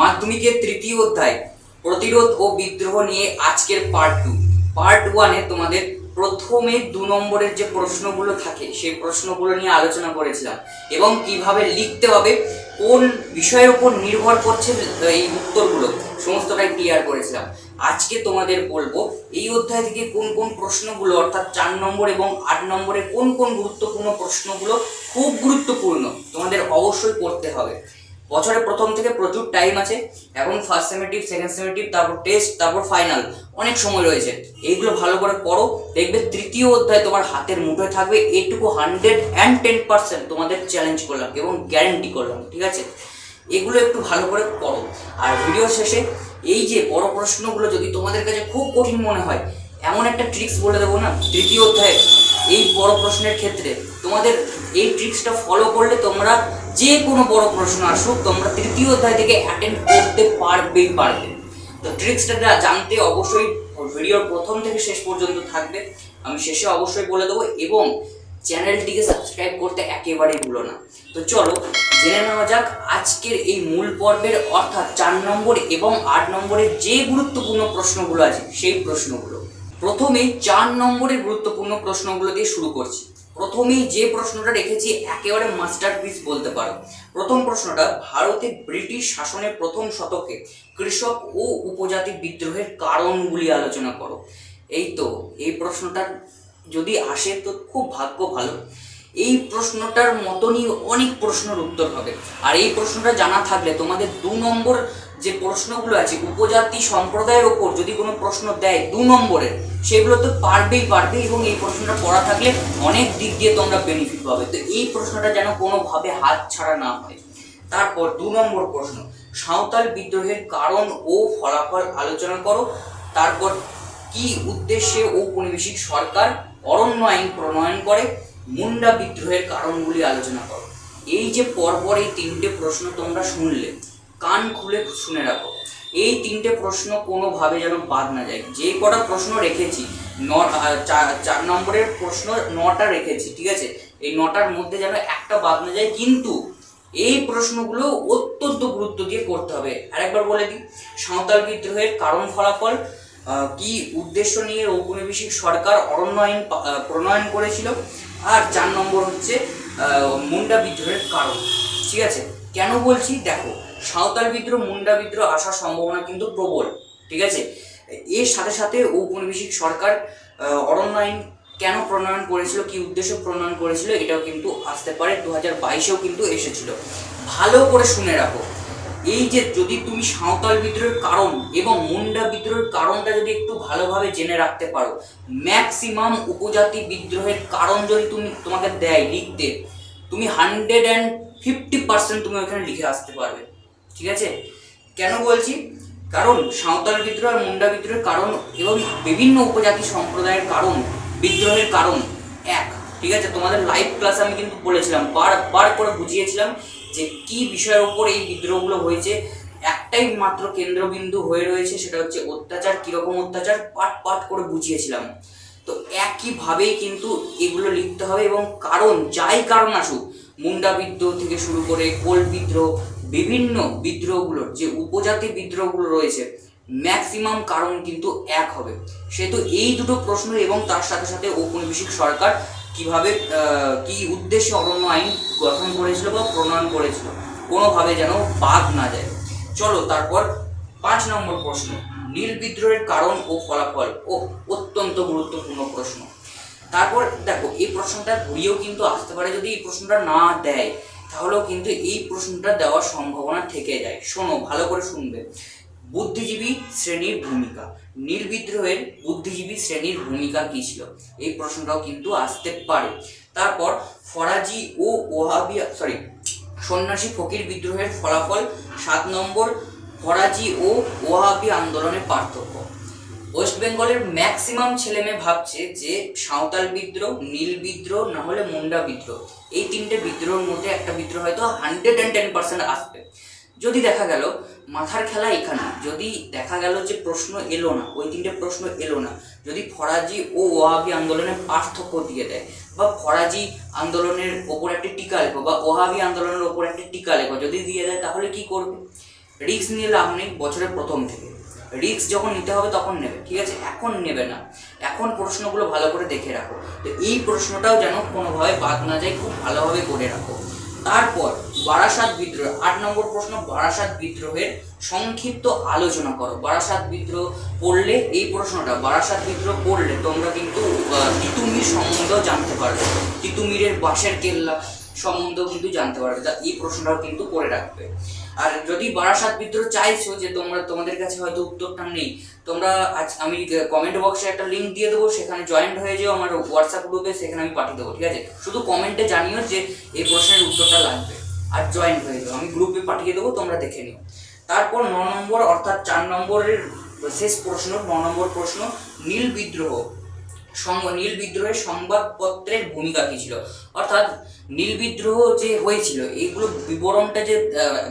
মাধ্যমিকের তৃতীয় অধ্যায় প্রতিরোধ ও বিদ্রোহ নিয়ে আজকের পার্ট ওয়ানে তোমাদের প্রথমে 2 নম্বরের যে প্রশ্নগুলো থাকে সেই প্রশ্নগুলো নিয়ে আলোচনা করেছিলাম এবং কিভাবে লিখতে হবে, কোন বিষয়ের উপর নির্ভর করছে এই উত্তরগুলো, সমস্তটাই ক্লিয়ার করেছিলাম। আজকে তোমাদের বলবো এই অধ্যায় থেকে কোন কোন প্রশ্নগুলো, অর্থাৎ 4 নম্বর এবং 8 নম্বরে কোন কোন গুরুত্বপূর্ণ প্রশ্নগুলো খুব গুরুত্বপূর্ণ, তোমাদের অবশ্যই করতে হবে। বছরের প্রথম থেকে প্রচুর টাইম আছে, এখন ফার্স্ট সেমেটিভ, সেকেন্ড সেমেটিভ, তারপর টেস্ট, তারপর ফাইনাল, অনেক সময় রয়েছে। এইগুলো ভালো করে পড়ো, দেখবে তৃতীয় অধ্যায় তোমার হাতের মুঠোয় থাকবে। এইটুকু 110% তোমাদের চ্যালেঞ্জ করলাম এবং গ্যারেন্টি করলাম, ঠিক আছে? এগুলো একটু ভালো করে পড়ো। আর ভিডিও শেষে এই যে বড় প্রশ্নগুলো যদি তোমাদের কাছে খুব কঠিন মনে হয়, এমন একটা ট্রিক্স বলে দেবো না তৃতীয় অধ্যায়ে এই বড় প্রশ্নের ক্ষেত্রে। তোমাদের এই ট্রিক্সটা ফলো করলে তোমরা যে কোনো বড় প্রশ্ন আসুক, তোমরা তৃতীয় অধ্যায় থেকে অ্যাটেন্ড করতে পারবে। তো ট্রিক্সটা জানতে অবশ্যই ভিডিওর প্রথম থেকে শেষ পর্যন্ত থাকবে, আমি শেষে অবশ্যই বলে দেবো। এবং চ্যানেলটিকে সাবস্ক্রাইব করতে একেবারেই ভুলো না। তো চলো জেনে নেওয়া যাক আজকের এই মূল পর্বের, অর্থাৎ 4 নম্বর এবং 8 নম্বরের যে গুরুত্বপূর্ণ প্রশ্নগুলো আছে সেই প্রশ্নগুলো। প্রথমে 4 নম্বরের গুরুত্বপূর্ণ প্রশ্নগুলো দিয়ে শুরু করছি। প্রথমেই যে প্রশ্নটা রেখেছি একেবারে মাস্টারপিস বলতে পারো। প্রথম প্রশ্নটা, ভারতে ব্রিটিশ শাসনের প্রথম শতকে কৃষক ও উপজাতি বিদ্রোহের কারণগুলি আলোচনা করো। এই তো, এই প্রশ্নটা যদি আসে তো খুব ভাগ্য ভালো। এই প্রশ্নটার মতনই অনেক প্রশ্নের উত্তর হবে। আর এই প্রশ্নটা জানা থাকলে তোমাদের 2 নম্বর যে প্রশ্নগুলো আছে উপজাতি সম্প্রদায়ের ওপর যদি কোনো প্রশ্ন দেয় 2 নম্বরের, সেগুলো তো পারবে। এবং এই প্রশ্নটা পড়া থাকলে অনেক দিক দিয়ে তোমরা বেনিফিট পাবে। তো এই প্রশ্নটা যেন কোনোভাবে হাত ছাড়া না হয়। তারপর 2 নম্বর প্রশ্ন, সাঁওতাল বিদ্রোহের কারণ ও ফলাফল আলোচনা করো। তারপর কি উদ্দেশ্যে ঔপনিবেশিক সরকার অরণ্য আইন প্রণয়ন করে? মুন্ডা বিদ্রোহের কারণগুলি আলোচনা করো। এই যে পরপর এই 3টে প্রশ্ন তোমরা শুনলে, কান খুলে শুনে রাখো। এই 3টে প্রশ্ন কোনোভাবে যেন বাদ না যায়। যে কটা প্রশ্ন রেখেছি, 4 নম্বরের প্রশ্ন 9টা রেখেছি, ঠিক আছে? এই 9টার মধ্যে যেন একটা বাদ না যায়, কিন্তু এই প্রশ্নগুলো অত্যন্ত গুরুত্ব দিয়ে করতে হবে। আরেকবার বলে দিই, সাঁওতাল বিদ্রোহের কারণ ফলাফল, কি উদ্দেশ্য নিয়ে ঔপনিবেশিক সরকার অরণ্য আইন প্রণয়ন করেছিল, আর 4 নম্বর হচ্ছে মুন্ডা বিদ্রোহের কারণ। ঠিক আছে? কেন বলছি দেখো, সাঁওতাল বিদ্রোহ, মুন্ডা বিদ্রোহ আসার সম্ভাবনা কিন্তু প্রবল, ঠিক আছে? এর সাথে সাথে ঔপনিবেশিক সরকার অরণ্য আইন কেন প্রণয়ন করেছিল, কি উদ্দেশ্য প্রণয়ন করেছিল, এটাও কিন্তু আসতে পারে। 2022-এও কিন্তু এসেছিল। ভালো করে শুনে রাখো। এই যে যদি তুমি সাঁওতাল বিদ্রোহের কারণ এবং মুন্ডা বিদ্রোহের কারণটা যদি একটু ভালোভাবে জেনে রাখতে পারো, ম্যাক্সিমাম উপজাতি বিদ্রোহের কারণ যদি তোমাকে দেয় লিখতে, তুমি 150% তুমি ওখানে লিখে আসতে পারবে, ঠিক আছে? কেন বলছি, কারণ সাঁওতাল বিদ্রোহ আর মুন্ডা বিদ্রোহের কারণ এবং বিভিন্ন উপজাতি সম্প্রদায়ের কারণ, বিদ্রোহের কারণ এক, ঠিক আছে? তোমাদের লাইভ ক্লাসে আমি কিন্তু বলেছিলাম, বারবার করে বুঝিয়েছিলাম যে কি বিষয়ের উপর এই বিদ্রোহগুলো হয়েছে। একটাই মাত্র কেন্দ্রবিন্দু হয়ে রয়েছে, সেটা হচ্ছে অত্যাচার। কীরকম অত্যাচার পাট করে বুঝিয়েছিলাম। তো একইভাবেই কিন্তু এগুলো লিখতে হবে। এবং কারণ, যাই কারণ আসুক, মুন্ডা বিদ্রোহ থেকে শুরু করে কোল বিদ্রোহ, বিভিন্ন বিদ্রোহগুলোর যে উপজাতি বিদ্রোহগুলো রয়েছে, ম্যাক্সিমাম কারণ কিন্তু এক হবে। সেহেতু এই দুটো প্রশ্ন এবং তার সাথে সাথে ঔপনিবেশিক সরকার কিভাবে, কি উদ্দেশ্যে অরণ্য আইন গঠন করেছিল বা প্রণয়ন করেছিল, কোনোভাবে যেন বাদ না যায়। চলো তারপর 5 নম্বর প্রশ্ন, নীল বিদ্রোহের কারণ ও ফলাফল। অত্যন্ত গুরুত্বপূর্ণ প্রশ্ন। তারপর দেখো, এই প্রশ্নটা ঘুরিয়েও কিন্তু আসতে পারে। যদি এই প্রশ্নটা না দেয় তাহলেও কিন্তু এই প্রশ্নটা দেওয়ার সম্ভাবনা থেকে যায়। শোনো, ভালো করে শুনবে। বুদ্ধিজীবী শ্রেণীর ভূমিকা, নীল বিদ্রোহের বুদ্ধিজীবী শ্রেণীর ভূমিকা কী ছিল, এই প্রশ্নটাও কিন্তু আসতে পারে। তারপর ফরাজি ও সন্ন্যাসী ফকির বিদ্রোহের ফলাফল। 7 নম্বর, ফরাজি ও ওয়াহাবি আন্দোলনের পার্থক্য। ওয়েস্ট বেঙ্গলের ম্যাক্সিমাম ছেলেমেয়ে ভাবছে যে সাঁওতাল বিদ্রোহ, নীল বিদ্রোহ, না হলে মুন্ডা বিদ্রোহ, এই 3টে বিদ্রোহের মধ্যে একটা বিদ্রোহ হয়তো 110% আসবে। যদি দেখা গেল, মাথার খেলা এখানে, যদি দেখা গেল যে প্রশ্ন এলো না, ওই 3টে প্রশ্ন এলো না, যদি ফরাজি ও ওয়াহাবি আন্দোলনের পার্থক্য দিয়ে দেয়, বা ফরাজি আন্দোলনের ওপর একটা টিকা লেখো বা ওয়াহাবি আন্দোলনের ওপর একটা টিকা লেখো যদি দিয়ে দেয়, তাহলে কি করবে? রিস্ক নিয়ে লাভ নেই বছরের প্রথম থেকে। রিস্ক যখন নিতে হবে তখন নেবে, ঠিক আছে, এখন নেবে না। এখন প্রশ্নগুলো ভালো করে দেখে রাখো। তো এই প্রশ্নটাও যেন কোনোভাবে বাদ না যায়, খুব ভালোভাবে করে রাখো। তারপর বারাসাত বিদ্রোহ, 8 নম্বর প্রশ্ন, বারাসাত বিদ্রোহের সংক্ষিপ্ত আলোচনা করো। বারাসাত বিদ্রোহ পড়লে এই প্রশ্নটা, বারাসাত বিদ্রোহ পড়লে তোমরা কিন্তু তিতুমির সম্বন্ধেও জানতে পারবে, তিতুমিরের বাঁশের কেল্লা সম্বন্ধেও কিন্তু জানতে পারবে। তা এই প্রশ্নটাও কিন্তু করে রাখবে। আর যদি বারাসাত বিদ্রোহ চাইছো যে তোমাদের কাছে হয়তো উত্তরটা নেই, তোমরা আমি কমেন্ট বক্সে একটা লিঙ্ক দিয়ে দেবো, সেখানে জয়েন্ট হয়ে যাও আমার হোয়াটসঅ্যাপ গ্রুপে, সেখানে আমি পাঠিয়ে দেবো, ঠিক আছে। শুধু কমেন্টে জানিও যে এই প্রশ্নের উত্তরটা লাগবে, আর জয়েন্ট হয়ে যাও, আমি গ্রুপে পাঠিয়ে দেবো, তোমরা দেখে নিও। তারপর 9 নম্বর অর্থাৎ 4 নম্বরের শেষ প্রশ্ন, 9 নম্বর প্রশ্ন, নীল বিদ্রোহের সংবাদপত্রের ভূমিকা কী ছিল। অর্থাৎ নীল বিদ্রোহ যে হয়েছিল, এইগুলো বিবরণটা যে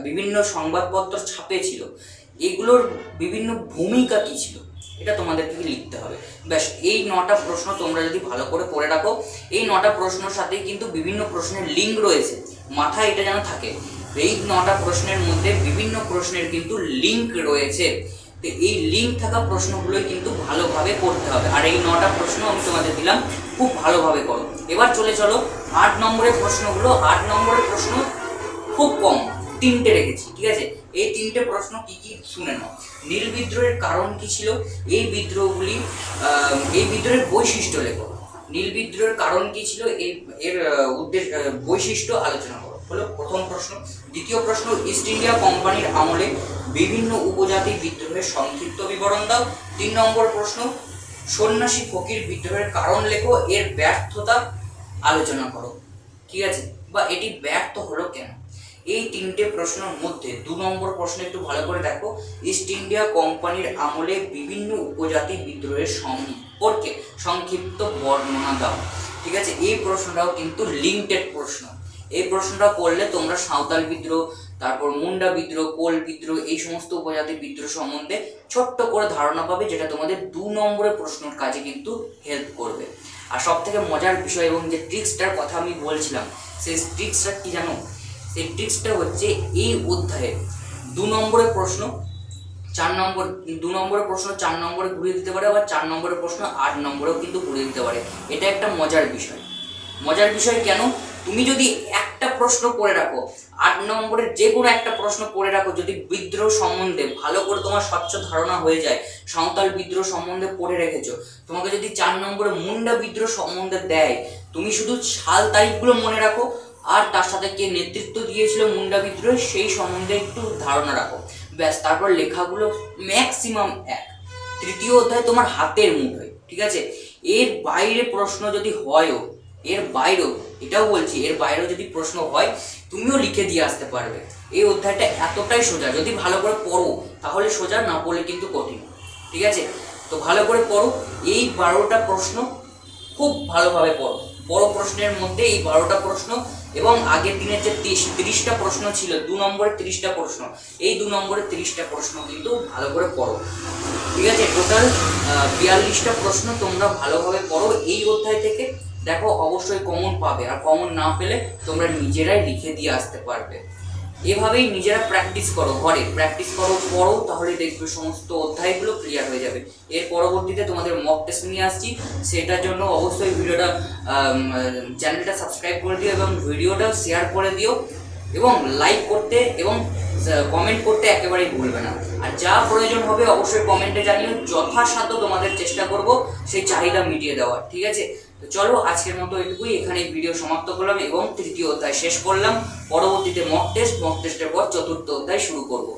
বিভিন্ন সংবাদপত্র ছাপেছিল, এগুলোর বিভিন্ন ভূমিকা কী ছিল, এটা তোমাদেরকে লিখতে হবে। ব্যাস, এই 9টা প্রশ্ন তোমরা যদি ভালো করে পড়ে রাখো, এই 9টা প্রশ্নের সাথেই কিন্তু বিভিন্ন প্রশ্নের লিঙ্ক রয়েছে, মাথায় এটা যেন থাকে। এই 9টা প্রশ্নের মধ্যে বিভিন্ন প্রশ্নের কিন্তু লিঙ্ক রয়েছে। তো এই লিঙ্ক থাকা প্রশ্নগুলোই কিন্তু ভালোভাবে করতে হবে। আর এই 9টা প্রশ্ন আমি তোমাদের দিলাম, খুব ভালোভাবে করো। এবার চলো 8 নম্বরের প্রশ্নগুলো। 8 নম্বরের প্রশ্ন খুব কম, 3টে রেখেছি, ঠিক আছে। এই 3টে প্রশ্ন কি কি শুনে নাও। নীল বিদ্রোহের কারণ কি ছিল, এই বিদ্রোহের বৈশিষ্ট্য লেখো। নীল বিদ্রোহের কারণ কি ছিল, এর উদ্দেশ্য, বৈশিষ্ট্য আলোচনা করো, হলো প্রথম প্রশ্ন। দ্বিতীয় প্রশ্ন, ইস্ট ইন্ডিয়া কোম্পানির আমলে বিভিন্ন উপজাতি বিদ্রোহের সংক্ষিপ্ত বিবরণ দাও। 3 নম্বর প্রশ্ন, সন্ন্যাসী ফকির বিদ্রোহের কারণ লেখো, এর ব্যর্থতা আলোচনা করো, ঠিক আছে, বা এটি ব্যর্থ হলো কেন। এই 3টে প্রশ্নের মধ্যে 2 নম্বর প্রশ্ন একটু ভালো করে দেখো, ইস্ট ইন্ডিয়া কোম্পানির আমলে বিভিন্ন উপজাতি বিদ্রোহের সম্পর্কে সংক্ষিপ্ত বর্ণনা দাও, ঠিক আছে। এই প্রশ্নটাও কিন্তু লিঙ্কেড প্রশ্ন। এই প্রশ্নটা করলে তোমরা সাঁওতাল বিদ্রোহ, তারপর মুন্ডা বিদ্রোহ, কোল বিদ্রোহ, এই সমস্ত উপজাতি বিদ্রোহ সম্বন্ধে ছোট্ট করে ধারণা পাবে, যেটা তোমাদের 2 নম্বরের প্রশ্নের কাজে কিন্তু হেল্প করবে। আর সব থেকে মজার বিষয় এবং যে ট্রিক্সটার কথা আমি বলছিলাম, সেই ট্রিক্সটা কি জানো, সেই ট্রিক্সটা হচ্ছে এই অধ্যায়ে 2 নম্বরের প্রশ্ন 4 নম্বরের প্রশ্ন 4 নম্বরে ঘুরিয়ে দিতে পারে, আবার 4 নম্বরের প্রশ্ন 8 নম্বরেও কিন্তু ঘুরিয়ে দিতে পারে। এটা একটা মজার বিষয় কেন, তুমি যদি একটা প্রশ্ন করে রাখো, 8 নম্বরের যে কোনো একটা প্রশ্ন করে রাখো, যদি বিদ্রোহ সম্বন্ধে ভালো করে তোমার স্বচ্ছ ধারণা হয়ে যায়, সাঁওতাল বিদ্রোহ সম্বন্ধে পড়ে রেখেছো, তোমাকে যদি 4 নম্বরে মুন্ডা বিদ্রোহ সম্বন্ধে দেয়, তুমি শুধু সাল তারিখগুলো মনে রাখো, আর তার সাথে কে নেতৃত্ব দিয়েছিল মুন্ডা বিদ্রোহে সেই সম্বন্ধে একটু ধারণা রাখো, ব্যাস। তারপর লেখাগুলো ম্যাক্সিমাম 1। তৃতীয় অধ্যায় তোমার হাতের মুঠোয়, ঠিক আছে। এর বাইরে প্রশ্ন যদি হয়ও, এটাও বলছি, এর বাইরেও যদি প্রশ্ন হয়, তুমিও লিখে দিয়ে আসতে পারবে। এই অধ্যায়টা এতটাই সোজা, যদি ভালো করে পড়ো তাহলে সোজা, না পড়লে কিন্তু কঠিন, ঠিক আছে। তো ভালো করে পড়ো, এই 12টা প্রশ্ন খুব ভালোভাবে পড়ো। বড় প্রশ্নের মধ্যে এই 12টা প্রশ্ন, এবং আগের দিনের যে 30টা প্রশ্ন ছিল, 2 নম্বরের 30টা প্রশ্ন, এই 2 নম্বরের 30টা প্রশ্ন কিন্তু ভালো করে পড়ো, ঠিক আছে। টোটাল 42টা প্রশ্ন তোমরা ভালোভাবে পড়ো এই অধ্যায় থেকে। দেখো অবশ্যই কমন পাবে, আর কমন না পেলে তোমরা নিজেরাই লিখে দিয়ে আসতে পারবে। এভাবেই নিজেরা প্র্যাকটিস করো, ঘরে প্র্যাকটিস করো, পড়ো, তাহলে দেখবে সমস্ত অধ্যায়গুলো ক্লিয়ার হয়ে যাবে। এর পরবর্তীতে তোমাদের মক টেস্ট নিয়ে আসছি, সেটার জন্য অবশ্যই চ্যানেলটা সাবস্ক্রাইব করে দিও, এবং ভিডিওটা শেয়ার করে দিও, এবং লাইক করতে এবং কমেন্ট করতে একেবারেই ভুলবে না। আর যা প্রয়োজন হবে অবশ্যই কমেন্টে জানিও, যথাসাধ্য তোমাদের চেষ্টা করব সেই চাহিদা মিটিয়ে দেওয়ার, ঠিক আছে। তো চলো আজকের মতো এটুকুই, এখানে ভিডিও সমাপ্ত করলাম এবং 3য় অধ্যায় শেষ করলাম। পরবর্তীতে মক টেস্টের পর 4র্থ অধ্যায় শুরু করব।